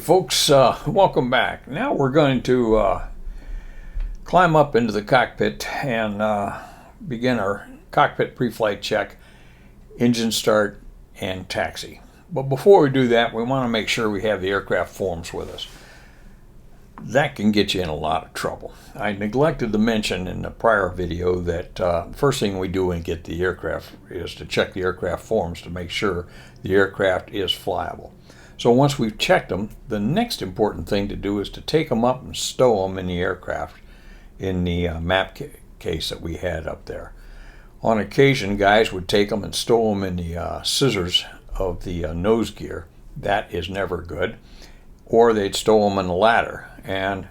folks, welcome back. Now we're going to climb up into the cockpit and begin our cockpit pre-flight check, engine start, and taxi. But before we do that, we want to make sure we have the aircraft forms with us. That can get you in a lot of trouble. I neglected to mention in the prior video that first thing we do when we get the aircraft is to check the aircraft forms to make sure the aircraft is flyable. So once we've checked them, the next important thing to do is to take them up and stow them in the aircraft in the map case that we had up there. On occasion, guys would take them and stow them in the scissors of the nose gear. That is never good. Or they'd stow them in the ladder. And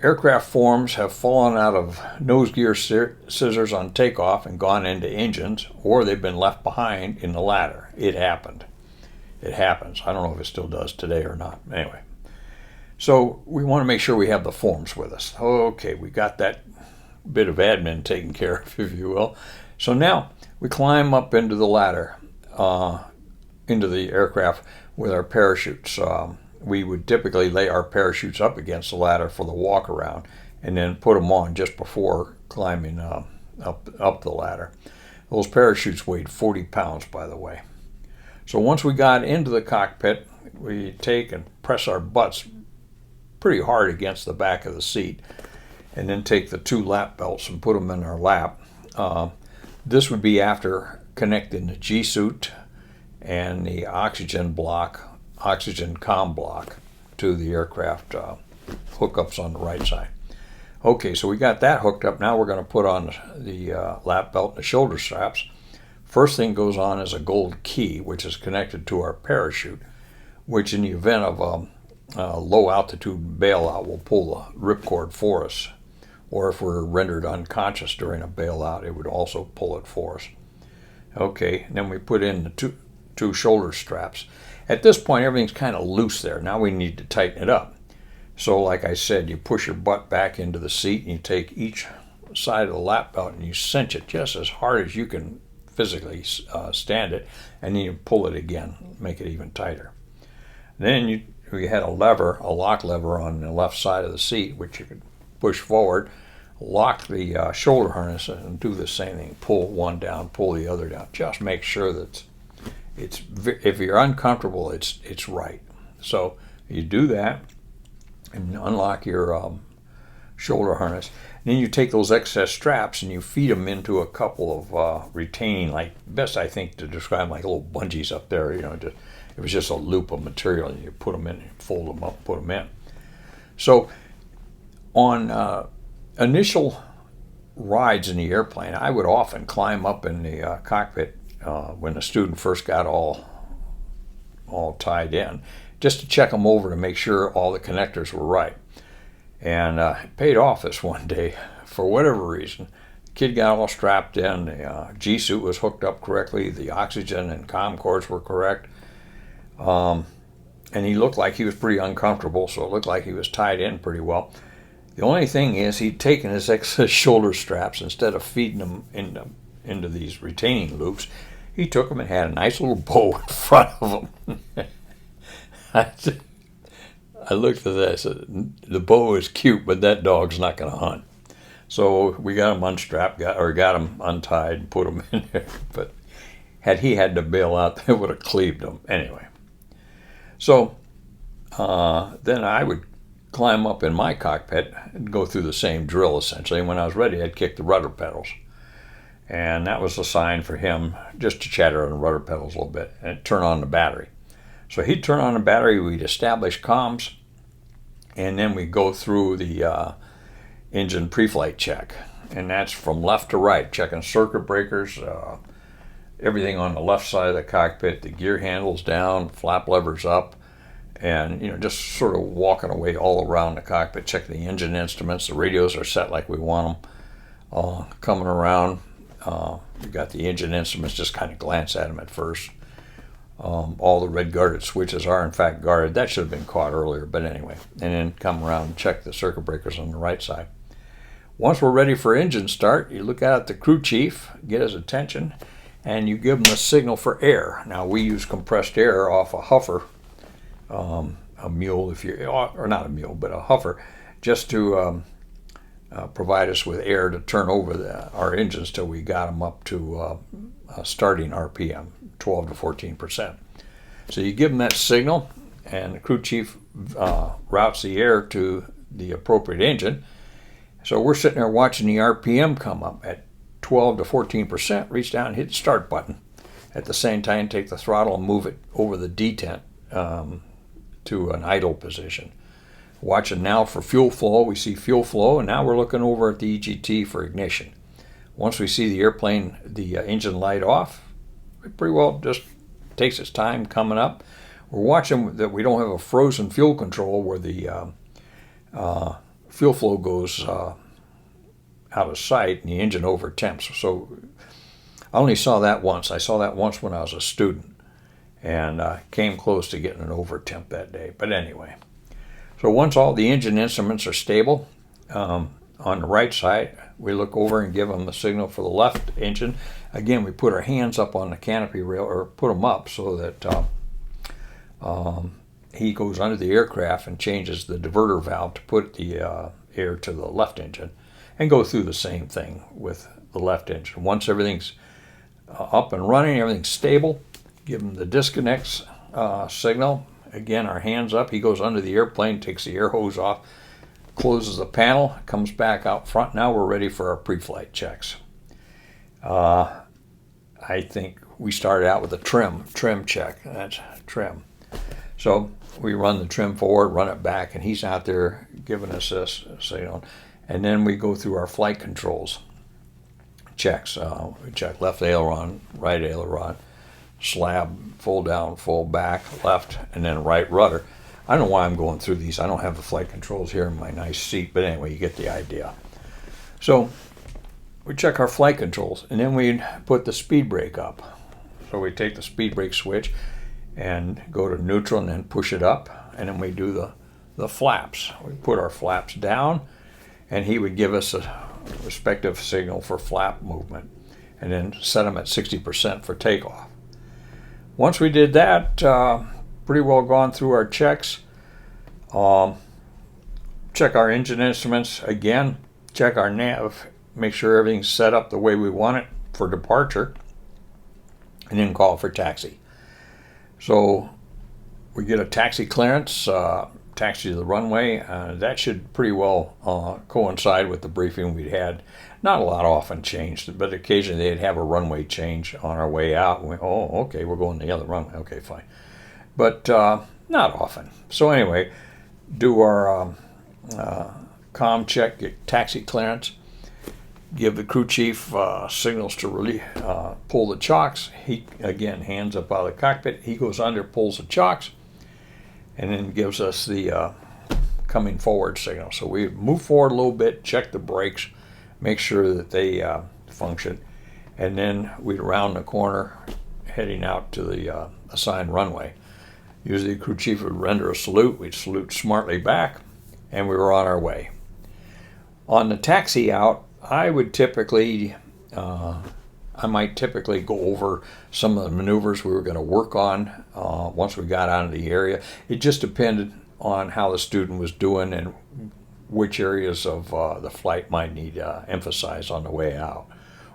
aircraft forms have fallen out of nose gear scissors on takeoff and gone into engines, or they've been left behind in the ladder. It happened. It happens. I don't know if it still does today or not. Anyway, so we want to make sure we have the forms with us. Okay, we got that bit of admin taken care of, if you will. So now we climb up into the ladder, into the aircraft with our parachutes. We would typically lay our parachutes up against the ladder for the walk around and then put them on just before climbing up the ladder. Those parachutes weighed 40 pounds, by the way. So once we got into the cockpit, we take and press our butts pretty hard against the back of the seat and then take the two lap belts and put them in our lap. This would be after connecting the G-suit and the oxygen comm block to the aircraft hookups on the right side. Okay, so we got that hooked up. Now we're going to put on the lap belt and the shoulder straps. First thing goes on is a gold key, which is connected to our parachute, which in the event of a low altitude bailout will pull the ripcord for us. Or if we're rendered unconscious during a bailout, it would also pull it for us. Okay, and then we put in the two shoulder straps. At this point, everything's kind of loose there. Now we need to tighten it up. So like I said, you push your butt back into the seat and you take each side of the lap belt and you cinch it just as hard as you can physically stand it, and then you pull it again, make it even tighter. Then we had a lock lever on the left side of the seat, which you could push forward, lock the shoulder harness, and do the same thing. Pull one down, pull the other down. Just make sure that if you're uncomfortable, it's right. So you do that and unlock your shoulder harness. And then you take those excess straps and you feed them into a couple of retaining, like best I think to describe like little bungees up there. It was just a loop of material, and you put them in, and fold them up, put them in. So on initial rides in the airplane, I would often climb up in the cockpit when the student first got all tied in, just to check them over to make sure all the connectors were right. And it paid off this one day. For whatever reason, the kid got all strapped in, the G-suit was hooked up correctly, the oxygen and comm cords were correct, and he looked like he was pretty uncomfortable, so it looked like he was tied in pretty well. The only thing is he'd taken his excess shoulder straps, instead of feeding them into these retaining loops, he took them and had a nice little bow in front of them. I looked at that and said, the bow is cute, but that dog's not going to hunt. So we got him unstrapped, got him untied and put him in there. But had he had to bail out, they would have cleaved him. Anyway. So then I would climb up in my cockpit and go through the same drill, essentially. And when I was ready, I'd kick the rudder pedals. And that was a sign for him just to chatter on the rudder pedals a little bit and turn on the battery. So he'd turn on the battery, we'd establish comms, and then we go through the engine pre-flight check. And that's from left to right, checking circuit breakers, everything on the left side of the cockpit, the gear handles down, flap levers up, and just sort of walking away all around the cockpit, checking the engine instruments. The radios are set like we want them. Coming around, you got the engine instruments, just kind of glance at them at first. All the red guarded switches are in fact guarded. That should have been caught earlier, but anyway. And then come around and check the circuit breakers on the right side. Once we're ready for engine start, you look out at the crew chief, get his attention, and you give him the signal for air. Now we use compressed air off a huffer a mule, if you or not a mule, but a huffer, just to provide us with air to turn over our engines till we got them up to starting RPM, 12 to 14%. So you give them that signal, and the crew chief routes the air to the appropriate engine. So we're sitting there watching the RPM come up at 12 to 14%, reach down and hit the start button. At the same time, take the throttle and move it over the detent to an idle position. Watching now for fuel flow, we see fuel flow, and now we're looking over at the EGT for ignition. Once we see the airplane, the engine light off, it pretty well just takes its time coming up. We're watching that we don't have a frozen fuel control where the fuel flow goes out of sight and the engine over temps. So I only saw that once. I saw that once when I was a student, and came close to getting an over temp that day. But anyway, so once all the engine instruments are stable, on the right side, we look over and give them the signal for the left engine. Again, we put our hands up on the canopy rail, or put them up so that he goes under the aircraft and changes the diverter valve to put the air to the left engine, and go through the same thing with the left engine. Once everything's up and running, everything's stable, give him the disconnects signal. Again, our hands up, he goes under the airplane, takes the air hose off, closes the panel, comes back out front. Now we're ready for our pre-flight checks. I think we started out with a trim check. That's trim. So we run the trim forward, run it back, and he's out there giving us this signal. And then we go through our flight controls checks. We check left aileron, right aileron, slab, full down, full back, left, and then right rudder. I don't know why I'm going through these. I don't have the flight controls here in my nice seat, but anyway, you get the idea. So we check our flight controls, and then we put the speed brake up. So we take the speed brake switch and go to neutral and then push it up, and then we do the flaps. We put our flaps down, and he would give us a respective signal for flap movement, and then set them at 60% for takeoff. Once we did that, pretty well gone through our checks, check our engine instruments again, check our nav, make sure everything's set up the way we want it for departure, and then call for taxi. So we get a taxi clearance, taxi to the runway. That should pretty well coincide with the briefing we'd had. Not a lot often changed, but occasionally they'd have a runway change on our way out. We went, oh, okay, we're going the other runway. Okay, fine. But not often. So anyway, do our comm check, get taxi clearance, give the crew chief signals to really pull the chocks. He, again, hands up out of the cockpit. He goes under, pulls the chocks, and then gives us the coming forward signal. So we move forward a little bit, check the brakes, make sure that they function, and then we'd round the corner heading out to the assigned runway. Usually the crew chief would render a salute. We'd salute smartly back, and we were on our way. On the taxi out, I might typically go over some of the maneuvers we were going to work on once we got out of the area. It just depended on how the student was doing and which areas of the flight might need emphasized on the way out.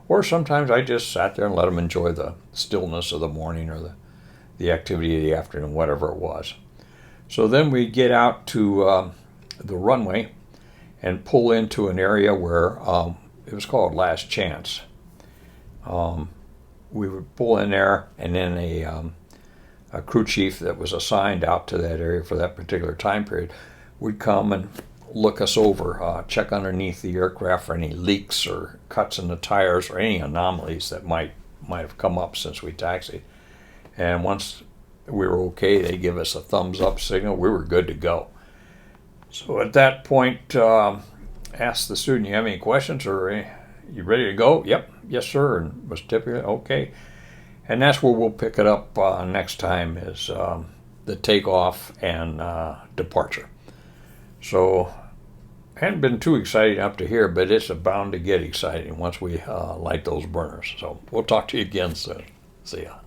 Or sometimes I just sat there and let them enjoy the stillness of the morning or the activity of the afternoon, whatever it was. So then we get out to the runway and pull into an area where it was called Last Chance. We would pull in there, and then a crew chief that was assigned out to that area for that particular time period would come and look us over, check underneath the aircraft for any leaks or cuts in the tires or any anomalies that might have come up since we taxied. And once we were okay, they give us a thumbs up signal. We were good to go. So at that point, ask the student, you have any questions, or you ready to go? Yep, yes sir, and was typically okay. And that's where we'll pick it up next time, is the takeoff and departure. So hadn't been too exciting up to here, but it's bound to get exciting once we light those burners. So we'll talk to you again soon. See ya.